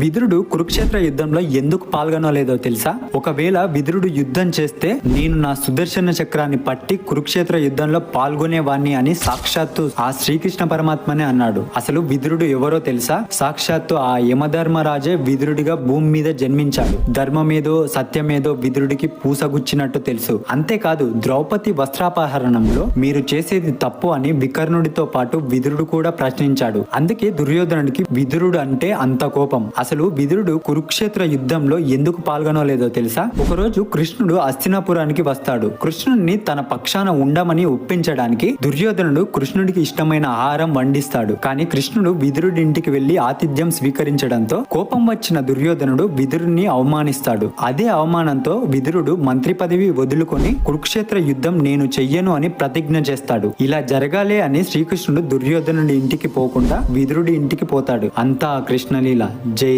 విదురుడు కురుక్షేత్ర యుద్ధంలో ఎందుకు పాల్గొనలేదో తెలుసా? ఒకవేళ విదురుడు యుద్ధం చేస్తే నేను నా సుదర్శన చక్రాన్ని పట్టి కురుక్షేత్ర యుద్ధంలో పాల్గొనేవాణ్ణి అని సాక్షాత్తు ఆ శ్రీకృష్ణ పరమాత్మనే అన్నాడు. అసలు విదురుడు ఎవరో తెలుసా? సాక్షాత్తు ఆ యమధర్మరాజే విదురుడిగా భూమి మీద జన్మించాడు. ధర్మమేదో సత్యమేదో విదురుడికి పూసగుచ్చినట్టు తెలుసు. అంతేకాదు ద్రౌపది వస్త్రాపహరణంలో మీరు చేసేది తప్పు అని వికర్ణుడితో పాటు విదురుడు కూడా ప్రశ్నించాడు. అందుకే దుర్యోధనుడికి విదురుడు అంటే అంత కోపం. అసలు విదురుడు కురుక్షేత్ర యుద్ధంలో ఎందుకు పాల్గొనలేదో తెలుసా? ఒకరోజు కృష్ణుడు హస్తినాపురానికి వస్తాడు. కృష్ణుడిని తన పక్షాన ఉండమని ఒప్పించడానికి దుర్యోధనుడు కృష్ణుడికి ఇష్టమైన ఆహారం వండిస్తాడు. కానీ కృష్ణుడు విదురుడి ఇంటికి వెళ్లి ఆతిథ్యం స్వీకరించడంతో కోపం వచ్చిన దుర్యోధనుడు విదురుడిని అవమానిస్తాడు. అదే అవమానంతో విదురుడు మంత్రి పదవి వదులుకొని కురుక్షేత్ర యుద్ధం నేను చెయ్యను అని ప్రతిజ్ఞ చేస్తాడు. ఇలా జరగాలి అని శ్రీకృష్ణుడు దుర్యోధనుడి ఇంటికి పోకుండా విదురుడి ఇంటికి పోతాడు. అంతా కృష్ణలీల. జై